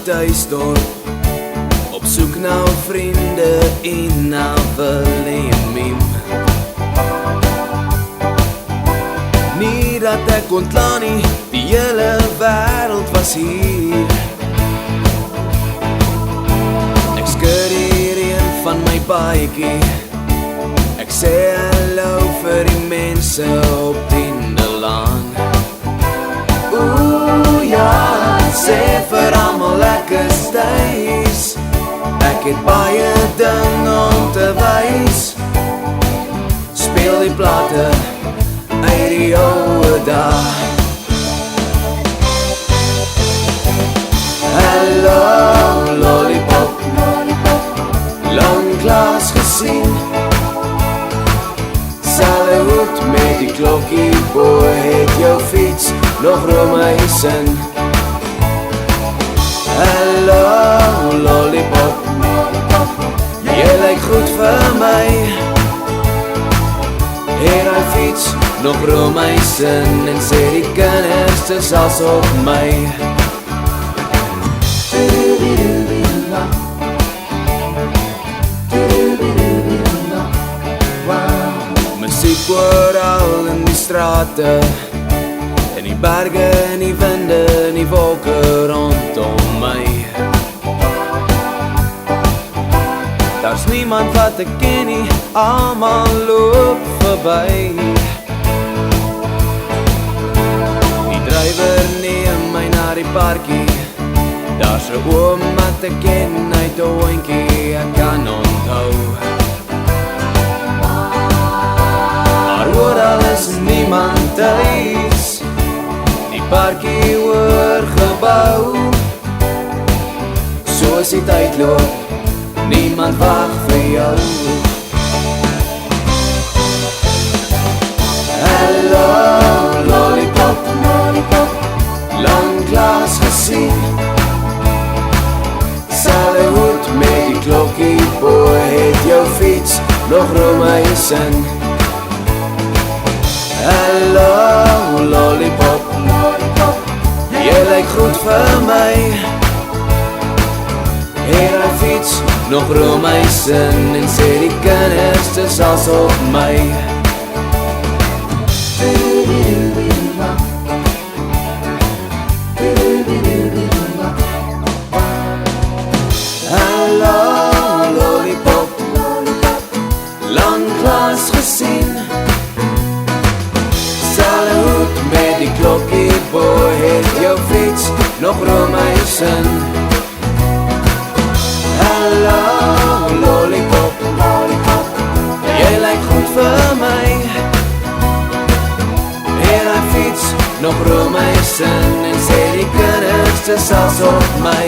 tuisdorp, op soek na vriende en na Willemien. Nie dat ek ontlaan nie, die hele wêreld was hier. Ek skud hier een van my baadjie, ek sê hallo vir die mense op Tindelaan. Oeh ja, sê vir almal ek is thuis, ek het baie ding om te wys. Speel die plate uit die ouwe dae. Hallo lollipop, lang klas gesien, selfe hoed met die klokkie bo, het jou fiets nog Romeins in. Hallo lollipop, jy lyk goed vir my, en hy fiets nog Romeins in, en sê die kinders dis as op my. Muziek oral in die strate, in die berge, in die winde, in die wolke rondom my. Daar's niemand wat ek ken nie, almal loop verby. Die drywer neem my na die parkie, daar's 'n oom wat ek ken uit 'n hondjie, ek kan onthou. Maar oral is niemand thuis, die parkie oorgebou. Soos die tyd loop, niemand wag vir jou. Hallo lollipop, lang klas gesien, selfe hoed met die klokkie bo, het jou fiets nog Romeins in. Hallo lollipop, jy lyk goed vir my, en hy fiets nog Romeins in, en sê die kinders dis as op my. Hallo lollipop, lang klas gesien, selfe hoed met die klokkie bo, het jou fiets nog Romeins in. Hallo lollipop, jy lyk goed vir my, en hy fiets nog Romeins in, en sê die kinders dis as op my.